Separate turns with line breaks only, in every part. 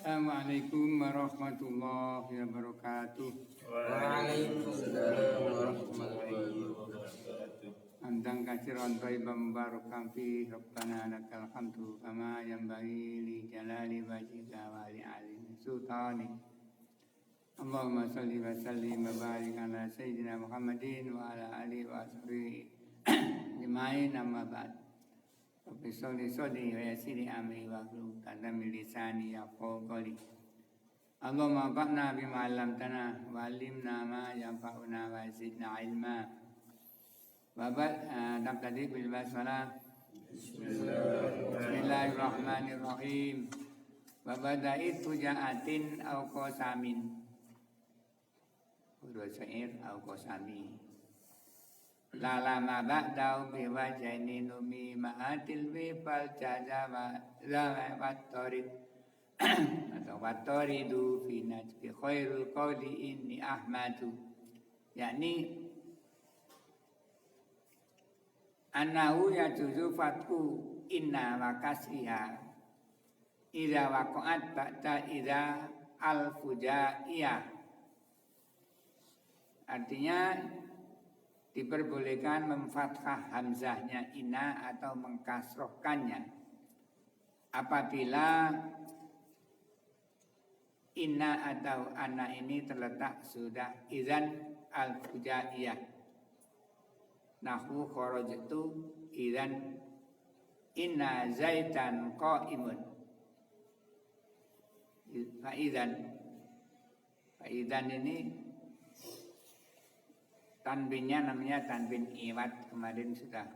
Assalamualaikum warahmatullahi wabarakatuh.
Waalaikumsalam warahmatullahi wabarakatuh.
Hamdan katsiran thayyiban mubarakan fi rabbana lakal hamdu kama yanbaghi li jalali wajhika wa li 'azimi sultanik. Allahumma shalli wa sallim wa barik ala sayyidina Muhammadin wa ala alihi wa sahbihi ajma'in, amma ba'd. Rabbi sholli sholli wa yassir amri wa hlul 'uqdatam min lisani yafqahu qawli. Allahumma anfa'na bima 'allamtana wa 'allimna ma yanfa'una wa zidna ilma. Wa ba'd, nabtadi bil basmalah. Bismillahirrahmanirrahim. Wa bada'it fuja'atin aw qasamin. Huruf syair aw qasami. La lama ba'dau bi wajani numi ma'atil bi fal jazawa la wattorid atau wattoridu fi najbi khairul qawli inni ahmadu, yakni annahu yajuzu fatku inna wa kasriha idza waqa'at ba'da idza al-fujaiyah. Artinya diperbolehkan memfathah hamzahnya inna atau mengkasrohkannya apabila inna atau anna ini terletak sudah idzan al-fujaiyah. Nahwu kharajtu idzan inna zaitan qa'imun. Fa'idzan ini tanwinnya namanya tanwin iwat, kemarin sudah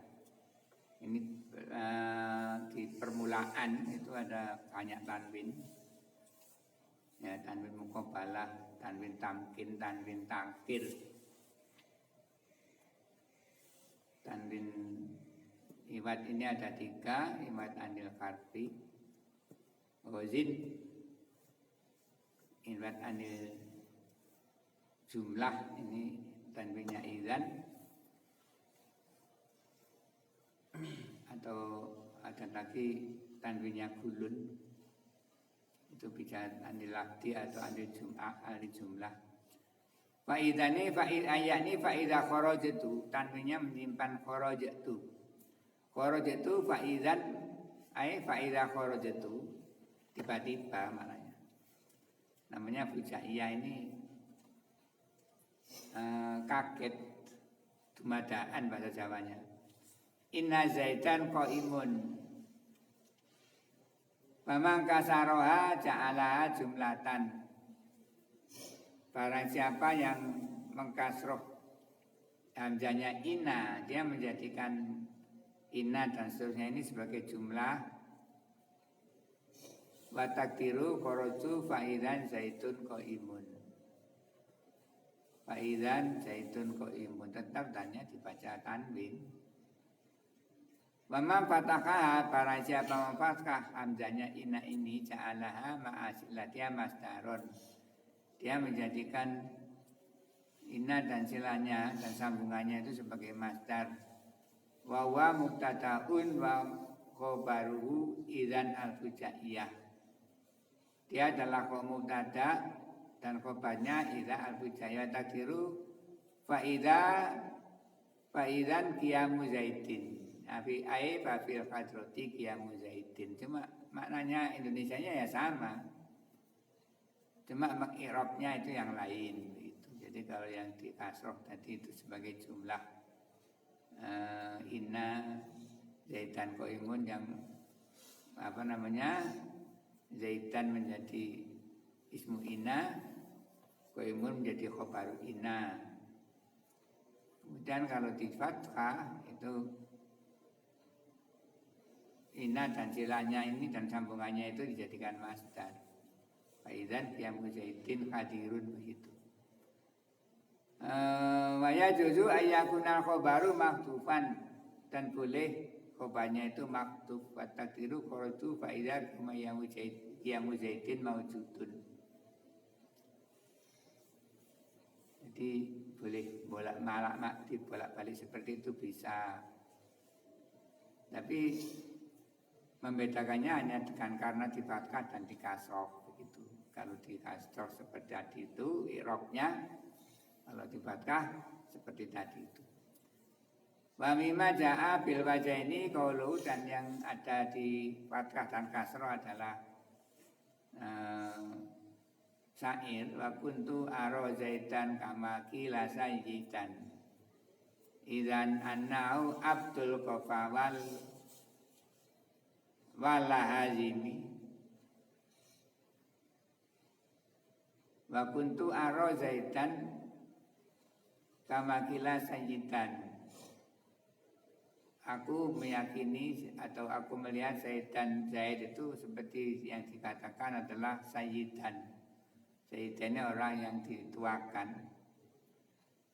ini di permulaan itu ada banyak tanwin ya, tanwin muqabalah, tanwin tamkin, tanwin tangkir, tanwin iwat ini ada 3, iwat anil karbi, wazin, iwat anil jumlah, ini tanwinnya idzan, atau ada lagi tanwinnya gulun, itu bisa anil lafdi atau anil jumlah. Faidani ayat ini faida kharajtu, tanwinnya menyimpan kharajtu. Kharajtu faidan ay faida kharajtu, tiba-tiba maknanya. Namanya fujaiyah ini kaget, dumadaan bahasa Jawanya. Inna zaitan qaimun. Faman kasaroha ja'alaha jumlatan. Barang siapa yang mengkasroh hamzahnya inna, dia menjadikan inna dan seterusnya ini sebagai jumlah. Wa takdiru kharaju fa'idan zaitun qaimun. Fa'idan zaitun qa'imun, tetap dannya dibaca tanwin. Wa man fathaha, para siapa memfathah hamzahnya inna ini ja'alaha ma'asilatiha masdaron. Dia menjadikan inna dan silanya dan sambungannya itu sebagai masdar. Wa huwa mubtada'un wa khabaruhu idzan al-fujaiyah. Dia adalah mubtada' dan khobarnya idza al-fujaiyah, takdiru fa'idan qiyamu zaidin. Fi ai fa fil hadrati qiyamu zaidin. Cuma maknanya Indonesianya ya sama. Cuma i'rabnya itu yang lain gitu. Jadi kalau yang di kasroh tadi itu sebagai jumlah inna zaitan qaimun, yang zaitan menjadi ismu inna, qaimun menjadi khobar inna. Kemudian kalau di fathah itu inna dan silanya ini dan sambungannya itu dijadikan masdar. Faizan qiyamu zaidin hadirun, begitu. Wa yajuzu ayyakunal khobaru maktufan, dan boleh khobarnya itu maktuf. Wa takdiru kharaju faizan qiyamu zaidin mawjudun. Jadi boleh bolak-balik seperti itu bisa. Tapi Membedakannya hanya dengan karena di fathah dan di kasroh begitu. Kalau di kasroh seperti tadi itu i'rabnya, kalau di fathah seperti tadi itu. Wa mimma jaa bil wajaini qaulu, dan yang ada di fathah dan kasroh adalah syair wa kuntu aro zaitan kama qila sayyidan idzan annau abdul qafawal walahazimi wa kuntu aro zaitan kama qila sayyidan. Aku meyakini atau aku melihat Zaid itu seperti yang dikatakan adalah sayyidan. Sayyidan ini orang yang dituakan.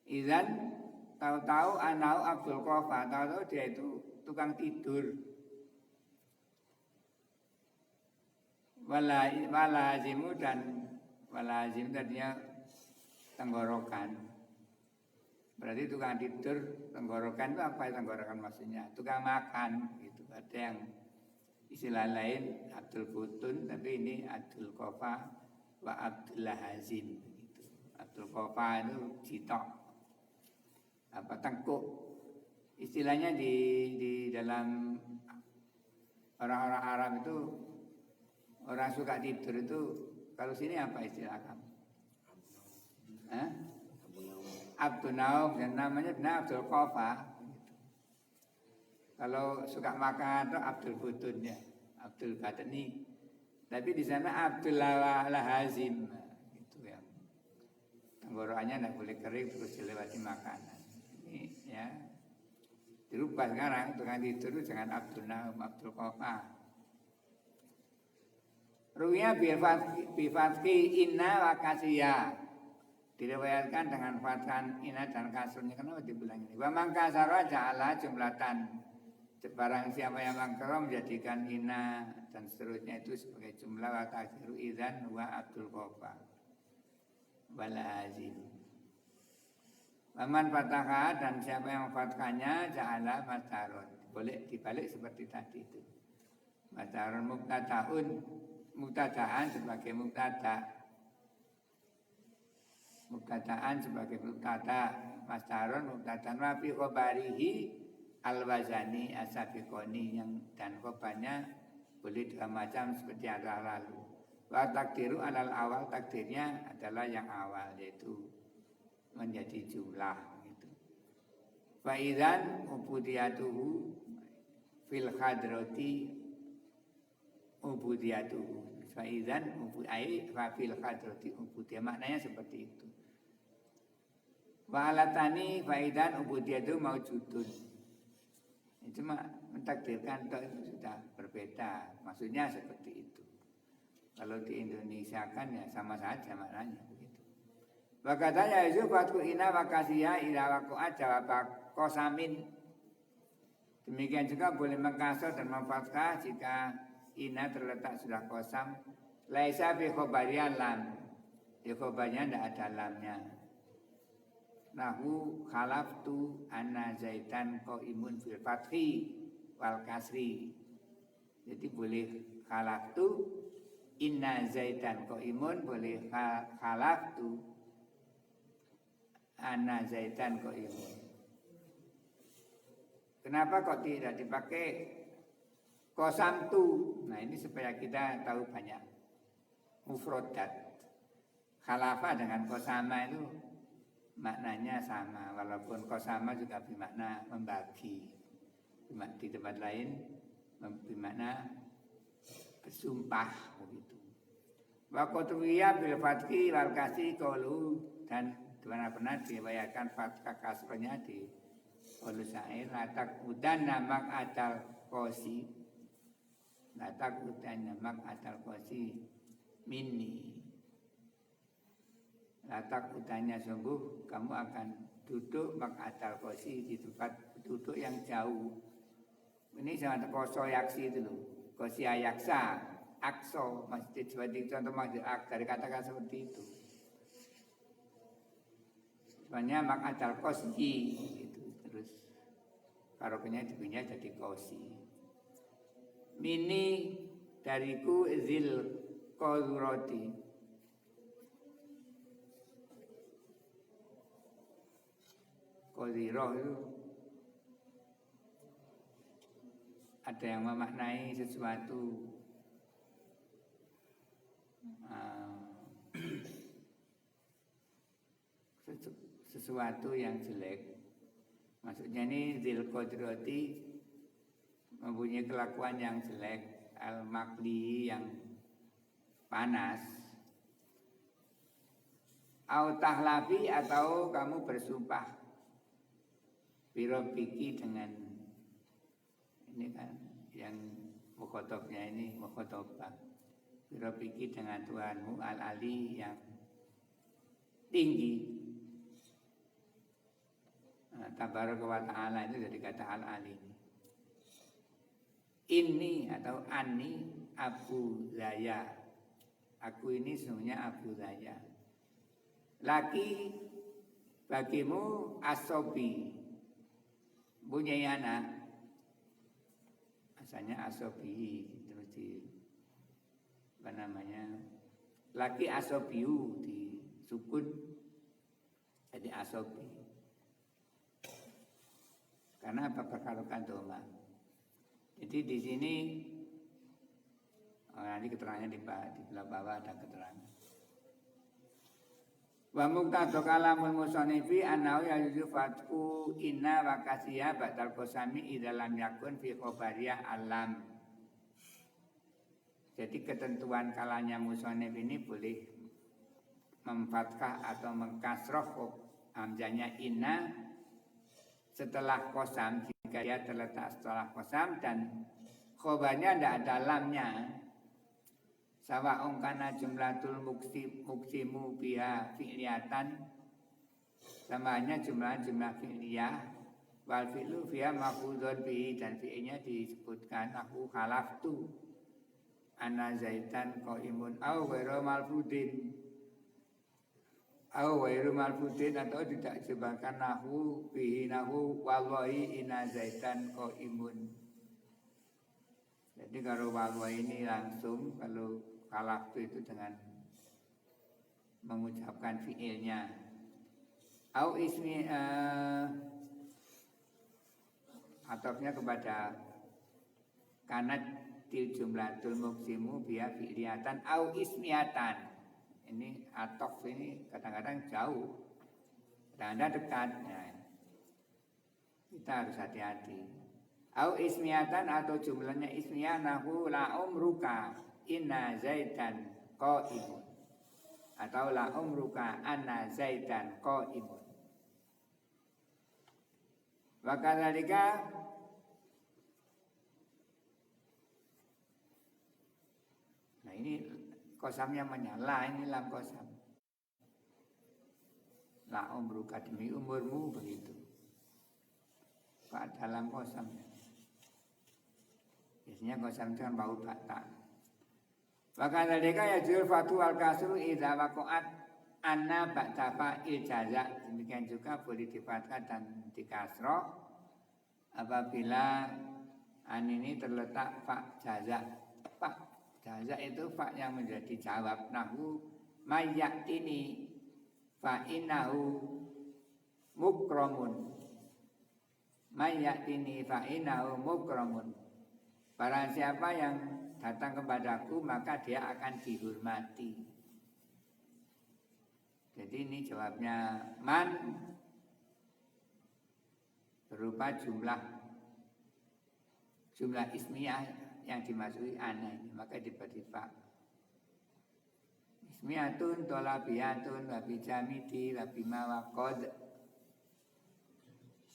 Izan tahu-tahu anau Abdul Qafa, tahu-tahu dia itu tukang tidur. Walazimu dan walazim tadinya tenggorokan. Berarti tukang tidur, tenggorokan itu apa tenggorokan maksudnya? Tukang makan gitu. Ada yang istilah lain Abdul Butun, tapi ini Abdul Qafa wa Abdullah Hazim gitu. Abdul Qafa itu jitok, apa tengkuk. Istilahnya di dalam orang-orang Arab itu, orang suka tidur itu, kalau sini apa istilah kamu? Hah? Abdul Nauf, dan namanya benar Abdul Qafa. Kalau suka makan itu Abdul Butun ya, Abdul Batani. Tapi di sana Abdul Lahazim, itu ya. Tenggorokannya tidak boleh kering terus dilewati makanan. Ini ya dirubah sekarang dengan tidur dengan Abdul Nauf, Abdul Qafa. Ruya bifatki inna wa kasiyah. Diriwayatkan dengan fathah ina dan kasrnya. Kenapa dibilang ini? Wa man kasara ja'ala jumlatan. Barang siapa yang mangkara menjadikan ina dan seterusnya itu sebagai jumlah, wa takhiru idzan wa Abdul Qafa wal azim. Wa man fataha, dan siapa yang fathahnya ja'ala masdarun. Boleh dibalik seperti tadi itu. Masdarun mubtada'an sebagai mubtada'. Mubtada'an sebagai mubtada, masdarun mubtada'an wa fi khabarihi al-wazani as-sabiqoni, yang dan khobarnya boleh dua macam seperti yang lalu. Wa takdiru alal awal, takdirnya adalah yang awal yaitu menjadi jumlah gitu. Fa idzan ubudiyatuhu fil hadrati ubudiyatuhu. Fa idzan ubudiyai fa fil hadrati ubudiyah, maknanya seperti itu. Wa alatani faidan ubudiyatu maujudun. Cuma mentakdirkan itu sudah berbeda. Maksudnya seperti itu. Kalau di Indonesia kan ya sama saja maknanya begitu. Wa katanya Yusuf fatku ina wa kasiyah ila waqa'a jawab qasamin. Demikian juga boleh mengkasar dan memfathah jika ina terletak sudah qasam. Laisa bi khabariyan lam. Di khabarnya tidak ada lamnya. Nahu khalaftu anna zaitan qaimun fil fathi wal kasri. Jadi boleh khalaftu inna zaitan qaimun, boleh khalaftu anna zaitan qaimun. Kenapa kok tidak dipakai qasamtu? Nah, ini supaya kita tahu banyak mufrodat. Khalafa dengan qasama itu maknanya sama, walaupun qasama juga bermakna membagi. Di tempat lain bermakna bersumpah begitu. Wa qatwiyah bil fathi wal kasri qaulu, dan benar-benar diriwayatkan fathah kasranya di qaulu syair, latak udan namak atal qosi, latak udan namak atal qosi minni. Latak utanya sungguh kamu akan duduk makatal kosi di tempat duduk yang jauh. Ini sangat koso yaksi itu loh. Kosi ayaksa, akso, masjid seperti contoh masjid dari kata-kata seperti itu. Sebenarnya makatal kosi itu terus karokennya dipunya jadi kosi. mini dariku zil qadurati. Qadirah itu ada yang memaknai sesuatu sesuatu yang jelek. Maksudnya ini zil qadrati mempunyai kelakuan yang jelek, al-makli yang panas. Au tahlafi atau kamu bersumpah birobiki dengan ini kan yang mukhotobnya ini mukhotobah. Birobiki dengan Tuhanmu al-ali yang tinggi. Tabaraka wa ta'ala itu dari kata al-ali. Ini atau ani Abu Zaya. Aku ini sebenarnya Abu Zaya. Laki bagimu asobi. Punya anak. Asalnya asobi. Terus di apa namanya? Laki asobiu di sukun. Jadi asobi. Karena apa perkarukan doma. Jadi di sini nanti keterangannya di bawah ada keterangan. Wa muqtadha kalamul musannifi annahu yajuzu fatku inna wa kasiya ba'dal qasami idza lam yakun fi khabariyah alam. Jadi ketentuan kalanya musannif ini boleh memfathah atau mengkasroh hamzahnya inna setelah qasam jika dia terletak setelah qasam dan khobarnya tidak ada lamnya. Sawa'un kana jumlatul muksimu biha fi'liyatan, samanya jumlah fi'liyah wal fi'lu fiha mafudhun bihi, dan fi'ilnya disebutkan aku khalaftu ana zaitan qaimun au ghairu malfudin atau tidak disebutkan nahu bihi nahu wallahi inna zaitan qaimun. Jadi kalau wallahi ini langsung, kalau kalaftu itu dengan mengucapkan fiilnya. Au ismi atofnya kepada kanat til jumlatul muksimu biya fi'liyatan au ismiyatan. Ini atof ini kadang-kadang jauh, kadang-kadang dekat. Nah, kita harus hati-hati. Au ismiyatan atau jumlahnya ismiyah nahu la umruka inna zaidan qaimun, atau la umruka anna zaidan qaimun. Wa kadzalika nah ini kosamnya menyala, ini lam kosam. La umruka demi umurmu begitu. Pak dalam kosamnya. Biasanya kosam itu kan bau batak. Maka tadika ya jul fatu al kasru idza waqa'at anna ba'da fa'il jaza. Demikian juga boleh difathah dan dikasroh apabila an ini terletak fa jaza. Fa jaza itu fa yang menjadi jawab. Nahu mayyatini fa innahu mukramun. Mayyatini fa innahu mukramun. Barang siapa yang datang kepadaku maka dia akan dihormati. Jadi ini jawabnya man berupa jumlah ismiyah yang dimasuki ana, maka diberi fa. Ismiyatun tolabiyatun wabi jamidi wabi mawakod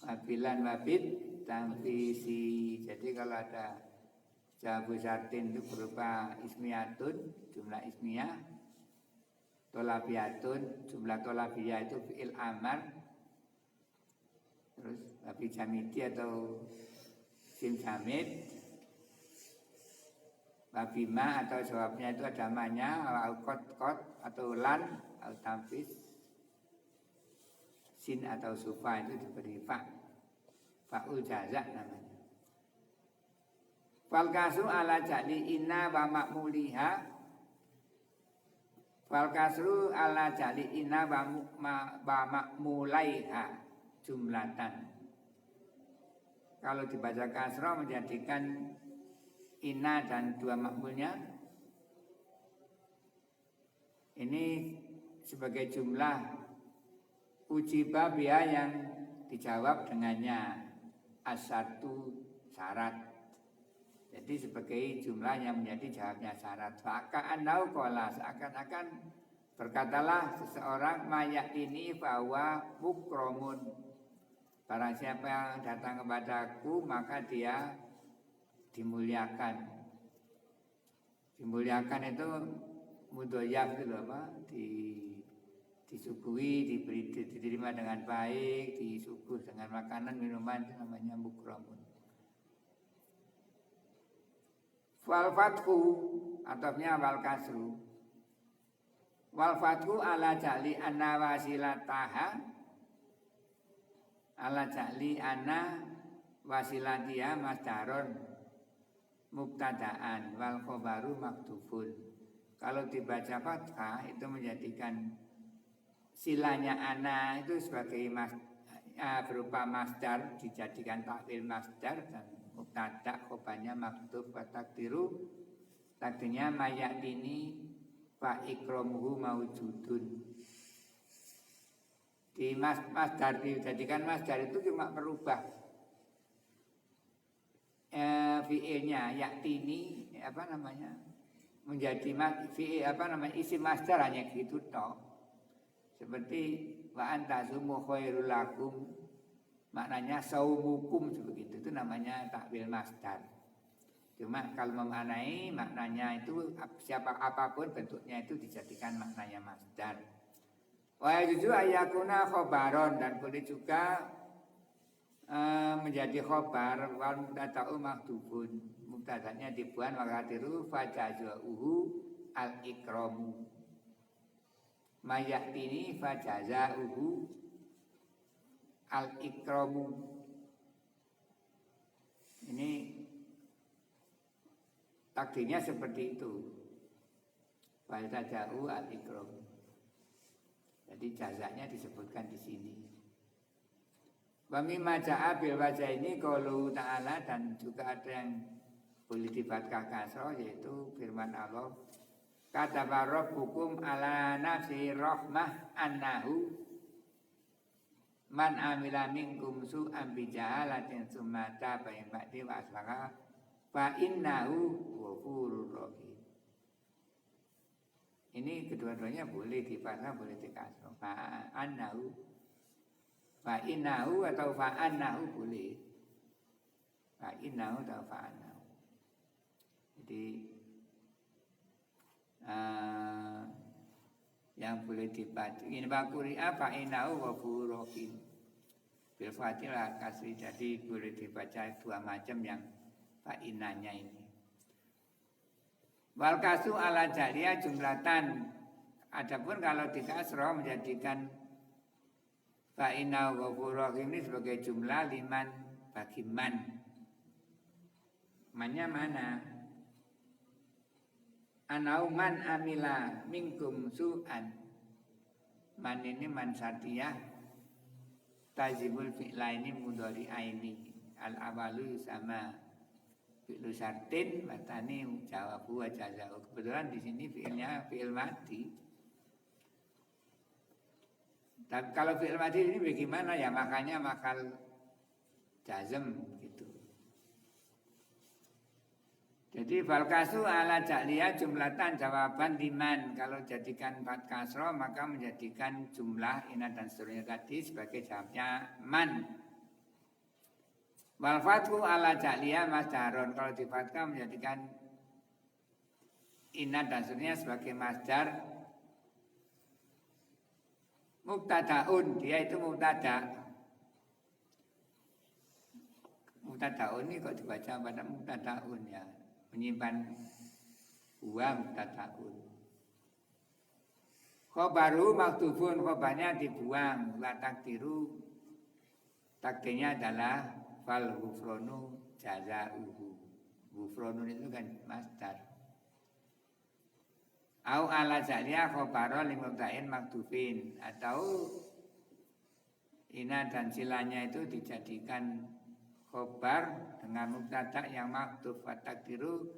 wabilan wabid tamfisi. Jadi kalau ada jawabu syartin itu berupa ismiyatun, jumlah ismiyah, tolabiyatun, jumlah tolabiyah itu fi'il amar, terus wabi jamidi atau sim jamid, wabima atau jawabnya itu ada manya, atau kot atau lan atau tamfis, sin atau sufa itu diberi fa, fa'ul jaza namanya. Fal kasru ala jali inna wa makmuliha. Fal kasru ala jali inna wa makmulaiha jumlatan. Kalau dibaca kasro menjadikan inna dan dua makmulnya ini sebagai jumlah ujibah biha yang dijawab dengannya as-syartu syarat. Jadi sebagai jumlah yang menjadi jawabnya syarat. Faka'annau qala, seakan-akan berkatalah seseorang mayak ini bahwa mukromun. Barang siapa yang datang kepadaku maka dia dimuliakan. Dimuliakan itu mudoyaf itu apa? Disuguhi, diterima dengan baik, disuguh dengan makanan, minuman, itu namanya mukromun. Wal fathu ataunya wal kasru. Wal fathu ala ja'li anna wasilataha, ala ja'li anna wasilatiha masdaron mubtadaan wal khobaru maktubun. Kalau dibaca fathah itu menjadikan silanya ana itu sebagai berupa masdar, dijadikan takwil masdar, dan mubtada khobarnya maktub wa takdiru, takdirnya mayatini fa ikramuhu maujudun. Di masdar dijadikan masdar itu cuma merubah fi'ilnya yaktini menjadi fi'il isim masdar, hanya gitu toh. Seperti wa antazumu khairul lakum, maknanya saumukum sebegitu, itu namanya takwil masdar. Cuma kalau memaknai maknanya itu apapun bentuknya itu dijadikan maknanya masdar. Wa yajuzu ayakuna khobaron, dan boleh juga menjadi khobar wal mubtada'u mahdhufun, mubtada'nya dibuang wa qadiru fajazuhu al ikramu, mayatini fajazuhu al-ikramu. Ini takdirnya seperti itu. Fajazuhu al-ikramu. Jadi jazanya disebutkan di sini. Wa mimma ja'a bil wajah ini qaulu ta'ala, dan juga ada yang boleh dibaca kasroh, yaitu firman Allah, kataba rabbukum ala nafsi rahmah annahu man amila minkum su'an bijahalatin summa taba min ba'di wa aslaha fa innahu ghafurur rahim. Ini kedua-duanya boleh dibaca, boleh dikasroh. Fa innahu atau fa annahu boleh. Fa innahu atau fa annahu. Jadi yang boleh dibaca ini bakuri'a fa innahu ghafurur rahim bil fatihah kasri. Jadi boleh dibaca dua macam yang fa innanya ini. Wal kasu ala jaliyah jumlatan. Adapun kalau dikasroh menjadikan fa innahu ghafurur rahim ini sebagai jumlah liman bagi man. Mannya mana? Anau man amila minkum su'an. Man ini man syartiyah, tajibul fi'la ini mudhari aini, al awalu sama fi'lu syartin, matani jawabu wa jaza'u. Kebetulan di sini fi'ilnya fi'il mati. Tapi kalau fi'il mati ini bagaimana ya, makanya makal jazm gitu. Jadi fal kasu ala ja'liyah jumlatan jawaban liman. Kalau jadikan fat kasro maka menjadikan jumlah ina dan seterusnya tadi sebagai jawabnya man. Wal fathu ala ja'liyah masdaron. Kalau di fathah menjadikan ina dan seterusnya sebagai masdar mubtadaun. Dia itu mubtada. Mubtadaun ini kok dibaca pada mubtadaun ya, menyimpan uang tataun. Khobaru maktubun, khobarnya dibuang. La takdiru, takdirnya adalah fal ghufranu jazauhu. Ghufronun itu kan masdar. Au ala ja'liya khobaron limubtain maktufin. Atau ina dan silanya itu dijadikan khobar dengan mubtada yang maktuf. Fatakdiru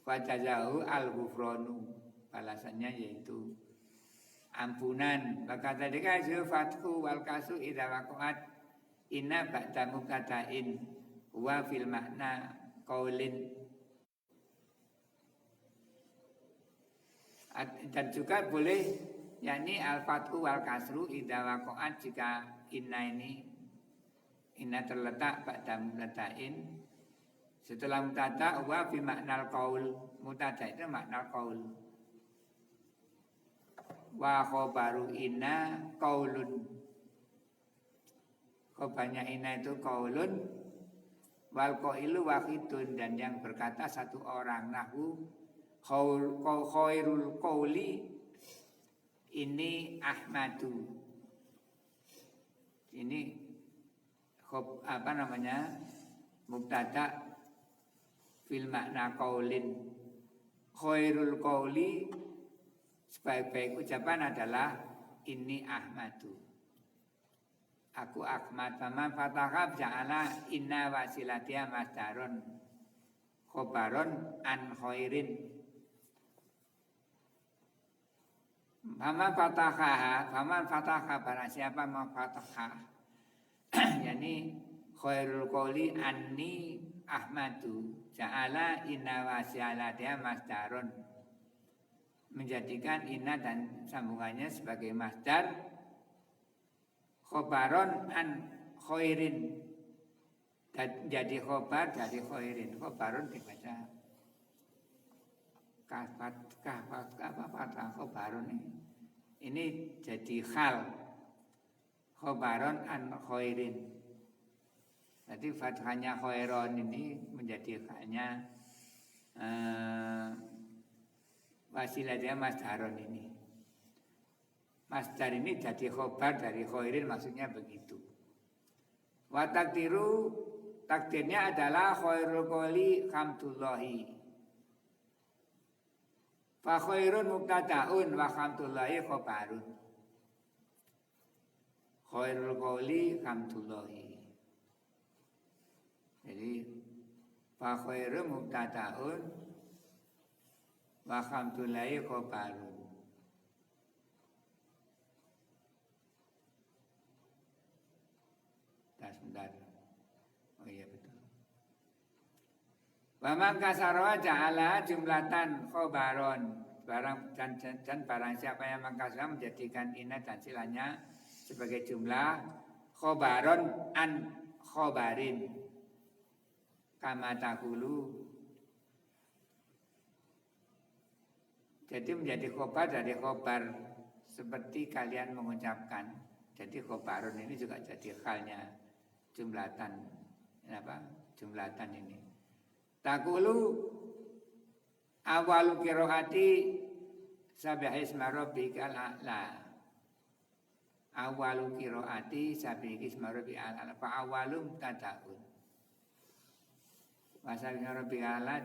fajazahu al-ghufronu. Balasannya yaitu ampunan. Maka tadi kasu fathu wal kasu idza waqa'at inna ba'da mubtada'in wa fil makna qaulin. Dan juga boleh yakni al-fathu wal kasru idza waqa'at jika inna terletak ba'da mubtada'in setelah mubtada wa fi maknal qaul. Mubtada itu makna qaul. Wa khobaru inna qaulun. Khobarnya inna itu qaulun. Wal qailu wahidun, dan yang berkata satu orang. Nahu khairul qauli ini Ahmadu. Ini mubtada fil makna qaulin. Khairul qauli, sebaik-baik ucapan adalah ini Ahmadu. Aku Ahmad. Faman fataha ja'ala inna wasilatiyah masdarun khobaron an khairin. Faman fataha barang siapa mau fataha yakni khairul qawli anni Ahmadu ja'ala inna wasilatiyah masdarun, menjadikan inna dan sambungannya sebagai masdar khobaron an khairin, dan jadi khobar dari khairin. Khobaron dibaca kafat khobaron ini jadi khal khobaron an khairin. Jadi fathahnya khairon ini menjadi khalnya wasilatnya masdaron ini. Masdar ini jadi khobar dari khairin, maksudnya begitu. Wa takdiru, takdirnya adalah khairul qawli hamdulillahi. Fa khairun mubtada'un wa hamdulillahi khobarun. Khairul qawli hamdulillahi. Jadi fa khairun mubtada'un wa hamdulillahi khobarun. Sebentar. Oh iya betul. Wa man kasara ja'ala jumlatan khobaron. Dan barang siapa yang mengkasar menjadikan inna dan silanya sebagai jumlah khobaron an khobarin. Kama taqulu. Jadi menjadi khobar dari khobar seperti kalian mengucapkan. Jadi khobarun ini juga jadi khalnya jumlatan. Jumlatan ini. Taqulu awalu qiraati sabbihisma rabbikal a'la. Awalu qiraati sabbihisma rabbikal a'la. Fa awalu mubtada'un. Wa sabbihisma rabbikal a'la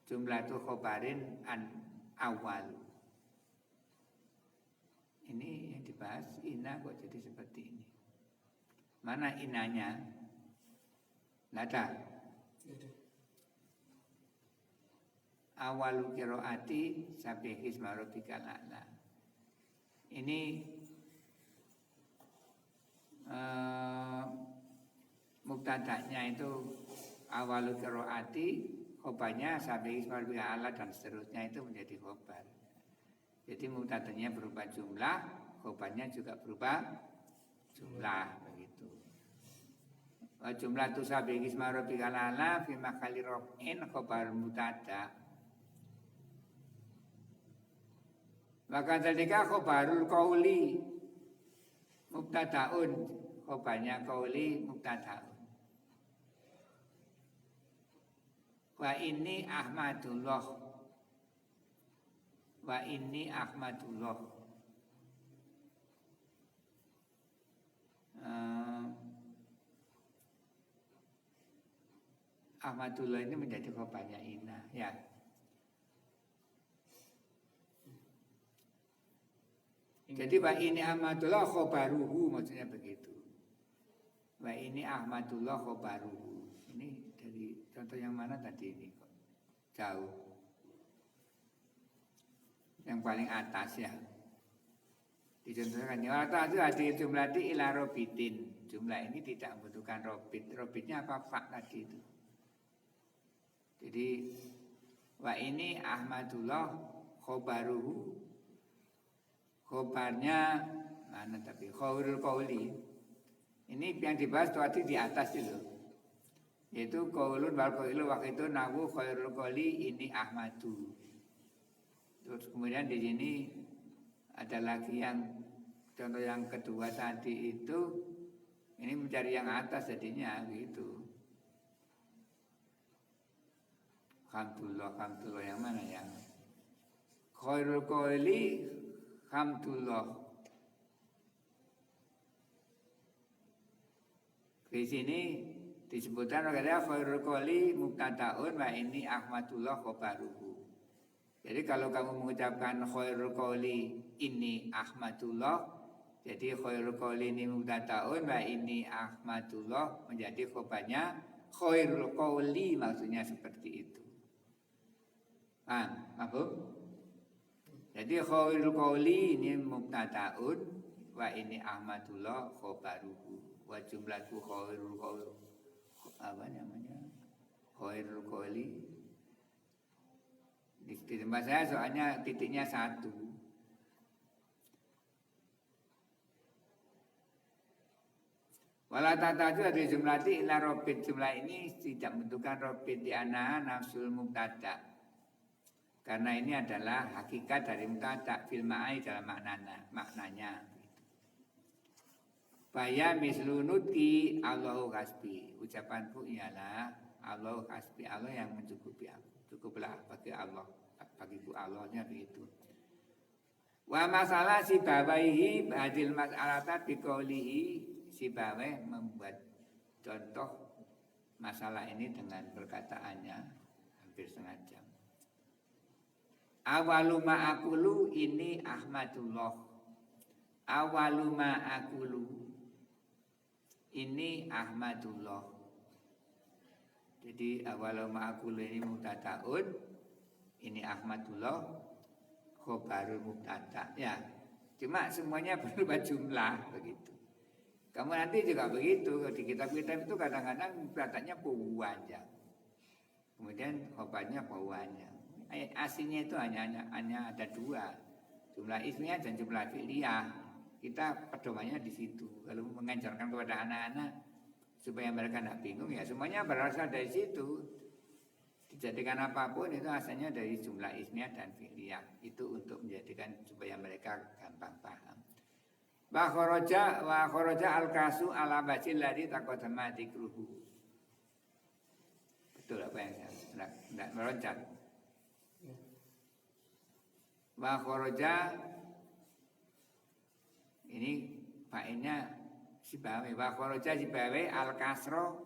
jumlatu khobarin an awalu. Ini yang dibahas inna kok jadi seperti ini. Mana inanya? Nada. Awalu qiraati sabbihisma rabbikal a'la. Ini mubtada'nya itu awalu qiraati, khobarnya sabbihisma rabbikal a'la dan seterusnya itu menjadi khobar. Jadi mubtada'nya berupa jumlah, khobarnya juga berupa jumlah begitu. Jumlah tu sabbihisma rabbikal a'la fi mahalli raf'in khobar mubtada'. Maka ketika khobarul qauli mubtada'un, khobarnya qauli mubtada'un. Wa inni Ahmadullah. Wa inni Ahmadullah. Ahmadullah ini menjadi khobarnya inna, ya. Jadi wa ini Ahmadullah khobaruhu, maksudnya begitu. Wa ini Ahmadullah khobaruhu. Ini dari contoh yang mana tadi ini kok? Jauh. Yang paling atas ya. Dicontohkan ya atas itu hadi jumlah di ila robitin. Jumlah ini tidak membutuhkan robit. Robitnya apa? Fak tadi itu. Jadi wa ini Ahmadullah khobaruhu. Khobarnya mana tapi khairul qauli. Ini yang dibahas tadi di atas itu. Yaitu qaulun wal qailu wa itu nawu khairul qauli ini Ahmadu. Terus kemudian di sini ada lagi yang contoh yang kedua tadi itu ini mencari yang atas jadinya gitu. Alhamdulillah yang mana ya? Khairul qauli Alhamdulillah. Di sini disebutkan oleh khairul qauli mubtadaun wa ini Ahmadullah khobaruhu. Jadi kalau kamu mengucapkan khairul qauli ini Ahmadullah, jadi khairul qauli ini mubtadaun wa ini Ahmadullah menjadi khobarnya khairul qauli, maksudnya seperti itu. Paham? Jadi khairul qauli ini mubtadaun wa ini Ahmadullah khobaruhu wa jumlatu khairul qauli apa namanya? Khairul qauli. Di tempat saya soalnya titiknya satu. Wala tataju dari jumlati ila robit, jumlah ini tidak membutuhkan robit di ana nafsul mubtada. Karena ini adalah hakikat dari mubtada fil ma'ai dalam maknanya. Baya mislunuti Allahu hasbi. Ucapanku ialah Allahu hasbi, Allah yang mencukupi aku. Cukuplah bagi Allah, bagiku Allahnya begitu. Wa masalah si bawaihi hadil mas'alata biqaulihi, si bawai membuat contoh masalah ini dengan perkataannya hampir setengah jam. Awaluma akulu ini Ahmadullah. Awaluma akulu ini Ahmadullah. Jadi awaluma akulu ini mubtadaun, ini Ahmadullah khobarul mubtada. Ya, cuma semuanya berubah jumlah begitu. Kamu nanti juga begitu di kitab-kitab itu kadang-kadang mubtadanya aja. Kemudian khobarnya aja. Aslinya itu hanya ada dua, jumlah ismiyah dan jumlah fi'liyah. Kita pedomannya di situ. Kalau mengajarkan kepada anak-anak supaya mereka tidak bingung, ya semuanya berasal dari situ. Dijadikan apapun itu asalnya dari jumlah ismiyah dan fi'liyah. Itu untuk menjadikan supaya mereka gampang paham. Wa kharaja al-kasu ala bacil ladzi taqaddama dzikruhu. Betul apa yang saya tidak meloncat. Wa kharaja ini fa'ilnya sibawe. Wa kharaja sibawe al-kasro,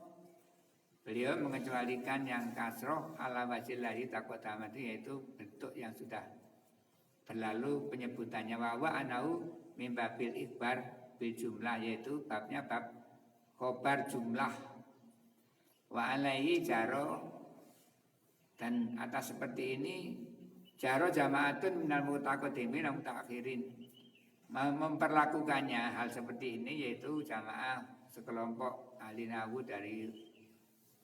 beliau mengecualikan yang kasroh ala wajil ladzi taqaddama, yaitu bentuk yang sudah berlalu penyebutannya. Wa anau min babil ikhbar bil jumlah, yaitu babnya bab khobar jumlah. Wa alaihi jaro, dan atas seperti ini jaro jamaatun minal mutaqaddimin wa mutaakhirin, memperlakukannya hal seperti ini yaitu jamaah sekelompok ahli nahwu dari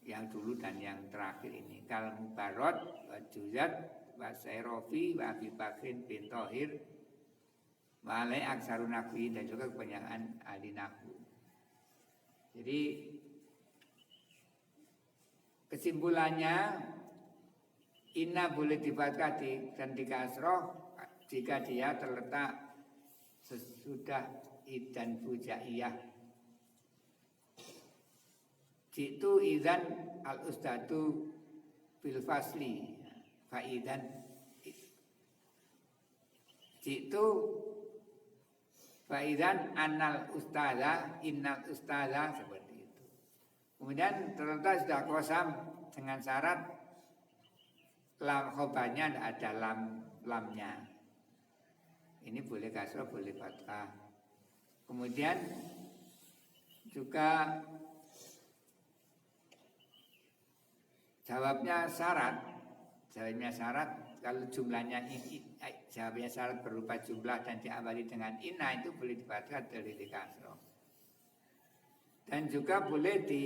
yang dulu dan yang terakhir ini. Kal Mubarrad wa Juzat wa Sayrofi wa Abi Bakrin bin Thohir wa alai aksarun nahwi, dan juga kebanyakan ahli nahwu. Jadi kesimpulannya inna boleh dibaca dan dikasroh jika dia terletak sesudah idan fujaiyah. Jitu idzan al ustadu bil fasli fa idzan jitu fa idzan annal ustadza innal ustadza, seperti itu. Kemudian terletak sudah kosam dengan syarat lam khobarnya tidak ada lamnya. Ini boleh kasroh, boleh fathah. Kemudian juga jawabnya syarat. Jawabnya syarat kalau jumlahnya ini, jawabnya syarat berupa jumlah dan diawali dengan inna itu boleh dibaca dari kasroh. Dan juga boleh di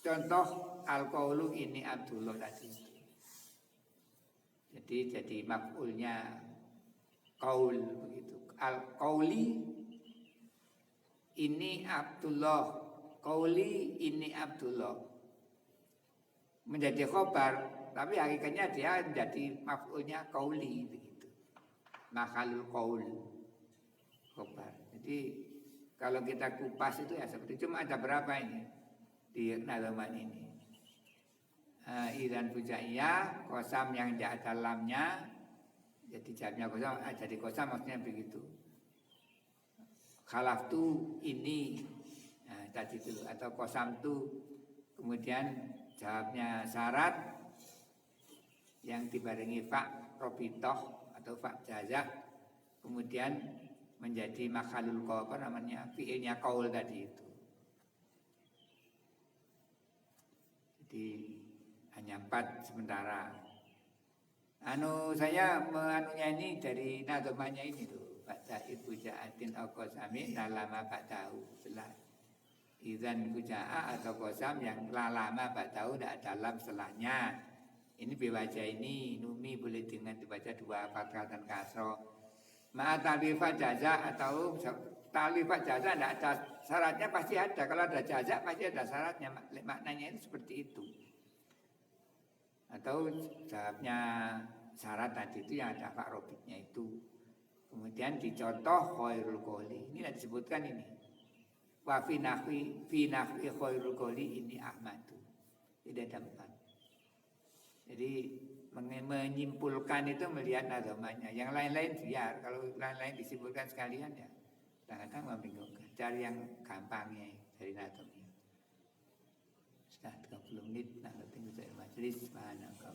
contoh al-qaulu ini Abdullah tadi. Jadi maf'ulnya qaul begitu. Al-qauli ini Abdullah, qauli ini Abdullah. Menjadi khobar, tapi hakikatnya dia menjadi maf'ulnya qauli begitu. Makhalul qaul khobar. Jadi kalau kita kupas itu ya seperti cuma ada berapa ini di nazaman ini. Idan fujaiyah, kosam yang tidak ada lamnya, jadi jawabnya kosam, jadi kosam maksudnya begitu. Khalaf tu ini, nah, tadi itu atau kosam tu, kemudian jawabnya syarat yang dibarengi fa robitoh atau fa jazak, kemudian menjadi makhalul qaul, apa namanya, fiilnya qaul tadi itu. Jadi hanya 4 sementara. Saya meanunya ini dari nadomanya ini tuh. Baca ibu ja'atin au qasamin lalama ba'dahu. Setelah idzan fuja'a atau qasam yang lalama ba'dahu tidak dalam setelahnya. Ini bewaja ini numi boleh dengan dibaca 2 fathah dan kasroh. Ma'atalifat jaza atau talifat jaza tidak ada syaratnya, pasti ada. Kalau ada jaza pasti ada syaratnya. Maknanya itu seperti itu. Atau jawabnya syarat tadi itu yang ada fa robitnya itu. Kemudian dicontoh khairul qoli. Ini disebutkan ini. Wa fi nahwi khairul qoli ini Ahmadu. Tidak ada 4. Jadi menyimpulkan itu melihat nazamannya. Yang lain-lain biar, kalau lain-lain disimpulkan sekalian ya kadang-kadang membingungkan. Cari yang gampangnya dari nazamnya. Sudah 30 menit, nah tinggal majelis. Subhanallah.